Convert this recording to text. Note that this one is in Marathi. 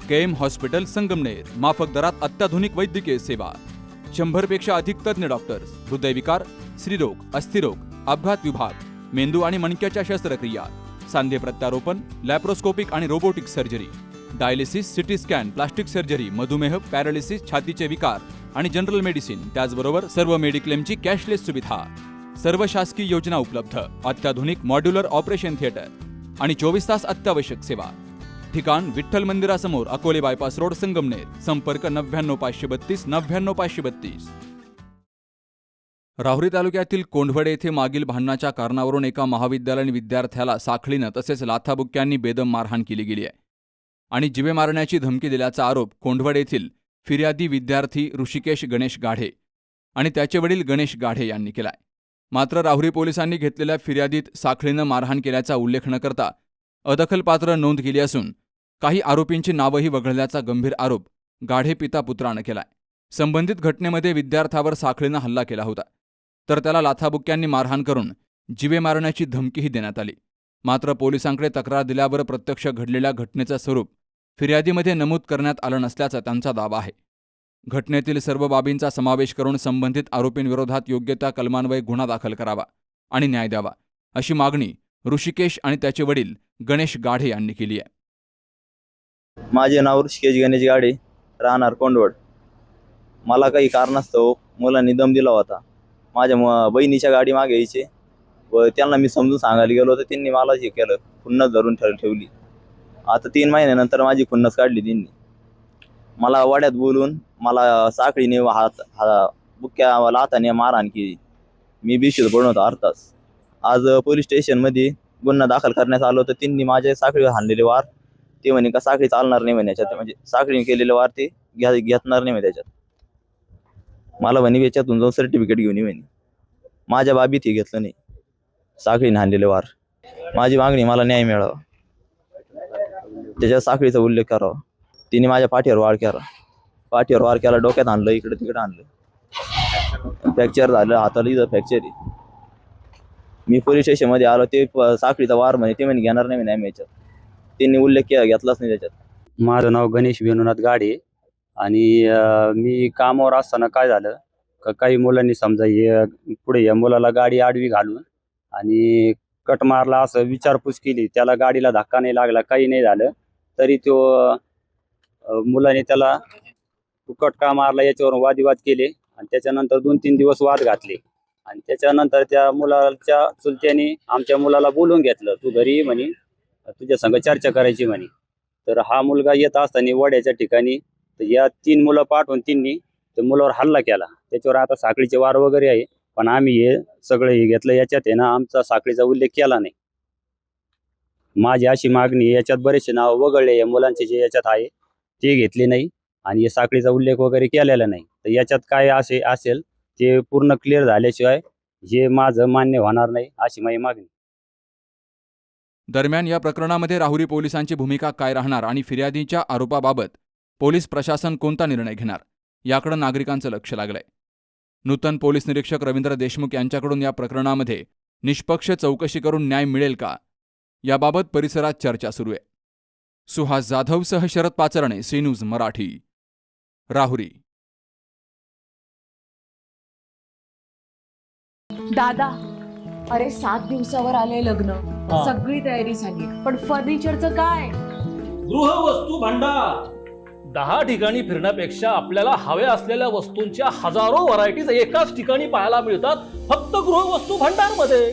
केएम हॉस्पिटल संगमनेर, माफक दरात अत्याधुनिक वैद्यकीय सेवा, 100 पेक्षा अधिक तज्ञ डॉक्टर्स, हृदयविकार, स्त्रीरोग, अस्थिरोग, अपघात विभाग, मेंदू आणि मणक्याच्या शस्त्रक्रिया, सांधे प्रत्यारोपण, लॅप्रोस्कोपिक आणि robotic surgery, dialysis, CT scan, plastic surgery, मधुमेह, पॅरालिसिस, छातीचे विकार आणि जनरल मेडिसिन, त्याचबरोबर सर्व मेडिक्लेमची कॅशलेस सुविधा, सर्व शासकीय योजना उपलब्ध, अत्याधुनिक मॉड्युलर ऑपरेशन थिएटर आणि 24 तास अत्यावश्यक सेवा. ठिकाण विठ्ठल मंदिरासमोर, अकोले बायपास रोड, संगमनेर. संपर्क 99 532 99 532. राहुरी तालुक्यातील कोंढवडे येथे मागील भांडणाच्या कारणावरून एका महाविद्यालयीन विद्यार्थ्याला साखळीनं तसेच लाथाबुक्क्यांनी बेदम मारहाण केली गेली आहे आणि जीवे मारण्याची धमकी दिल्याचा आरोप कोंढवडे येथील फिर्यादी विद्यार्थी ऋषिकेश गणेश गाढे आणि त्याचे वडील गणेश गाढे यांनी केलाय. मात्र राहुरी पोलिसांनी घेतलेल्या फिर्यादीत साखळीनं मारहाण केल्याचा उल्लेख न करता अदखलपात्र नोंद केली असून काही आरोपींची नावंही वगळल्याचा गंभीर आरोप गाढे पिता पुत्रानं केलाय. संबंधित घटनेमध्ये विद्यार्थ्यावर साखळीनं हल्ला केला होता, तर त्याला लाथाबुक्क्यांनी मारहाण करून जीवे मारण्याची धमकीही देण्यात आली. मात्र पोलिसांकडे तक्रार दिल्यावर प्रत्यक्ष घडलेल्या घटनेचं स्वरूप फिर्यादीमध्ये नमूद करण्यात आलं नसल्याचा त्यांचा दावा आहे. घटनेतील सर्व बाबींचा समावेश करून संबंधित आरोपींविरोधात योग्य त्या कलमान्वये गुन्हा दाखल करावा आणि न्याय द्यावा, अशी मागणी ऋषिकेश आणि त्याचे वडील गणेश गाढे यांनी केली आहे. माझे नाव ऋषिकेश गणेश गाढे, राहणार कोंढवड. मला काही कारणास्तव मुलांनी दम दिला होता. माझ्या बहिणीच्या गाडी मागे यायचे व त्यांना मी समजून सांगायला गेलो तर त्यांनी मला हे केलं, खुन्नस धरून ठेवली. आता 3 महिन्यानंतर माझी खुन्नस काढली त्यांनी. मला वाड्यात बोलून मला साखळीने बुक्क्या लाथाने मारहाण केली. मी बेशुद्ध पडून होतो अर्धाच. आज पोलीस स्टेशनमध्ये गुन्हा दाखल करण्यात आलो तर त्यांनी माझ्या साखळीवर हाणलेले वार, ते म्हणे का साखळी चालणार नाही म्हणे याच्यात, म्हणजे साखळीने केलेले वार ते घेतणार नाही म्हणे त्याच्यात. मला म्हणे याच्यातून जाऊन सर्टिफिकेट घेऊन ये म्हणे. माझ्या बाबीत हे घेतलं नाही, साखळीने हाणलेले वार. माझी मागणी मला न्याय मिळावा, त्याच्या साखळीचा उल्लेख करावा. तिने माझ्या पाठीवर वार केला, डोक्यात आणलं, इकडे तिकडे आणलं, फ्रॅक्चर झालं, हाताला इथं फ्रॅक्चर आहे. मी पोलीस स्टेशनमध्ये आलो, ते साखळीचा वार म्हणे, ते म्हणे घेणार नाही म्हणे आम्ही याच्यात. त्यांनी उल्लेख घेतलाच नाही त्याच्यात. माझं नाव गणेश विनोनाथ गाढे आणि मी कामावर असताना काय झालं काही मुलांनी समजा पुढे या मुलाला गाडी आडवी घालून आणि कट मारला असं विचारपूस केली. त्याला गाडीला धक्का नाही लागला, काही नाही झालं, तरी तो मुलाने त्याला तू कट का मारला याच्यावर वादविवाद केले आणि त्याच्यानंतर 2-3 दिवस वाद घातले आणि त्याच्यानंतर त्या मुलाच्या चुलत्याने आमच्या मुलाला बोलून घेतलं, तू घरी म्हणे तुझ्या संग चर्चा करायची म्हणे. तर हा मुलगा येत असताना वड्याच्या ठिकाणी तर या 3 मुलं पाठवून त्यांनी त्या मुलावर हल्ला केला. त्याच्यावर आता साखळीचे वार वगैरे आहे, पण आम्ही हे सगळं हे घेतलं, याच्यात आहे ना आमचा साखळीचा उल्लेख केला नाही. माझी अशी मागणी, याच्यात बरेचसे नाव वगळले या मुलांचे जे याच्यात आहे ते घेतले नाही आणि या साखळीचा उल्लेख वगैरे केलेला नाही. तर याच्यात काय असेल ते पूर्ण क्लिअर झाल्याशिवाय हे माझं मान्य होणार नाही, अशी माझी मागणी. दरम्यान या प्रकरणामध्ये राहुरी पोलिसांची भूमिका काय राहणार आणि फिर्यादीच्या आरोपाबाबत पोलीस प्रशासन कोणता निर्णय घेणार, याकडे नागरिकांचं लक्ष लागलंय. नूतन पोलीस निरीक्षक रवींद्र देशमुख यांच्याकडून या प्रकरणामध्ये निष्पक्ष चौकशी करून न्याय मिळेल का, याबाबत परिसरात चर्चा सुरू आहे. सुहास जाधवसह शरद पाचरणे, सी न्यूज मराठी, राहुरी. दादा, अरे 7 दिवसावर आले लग्न, सगळी तयारी झाली, पण फर्निचरचं काय? गृहवस्तू भांडार 10 ठिकाणी फिरण्यापेक्षा आपल्याला हव्या असलेल्या वस्तूंच्या हजारो व्हरायटीज एकाच ठिकाणी पाहायला मिळतात, फक्त गृहवस्तू भांडार मध्ये.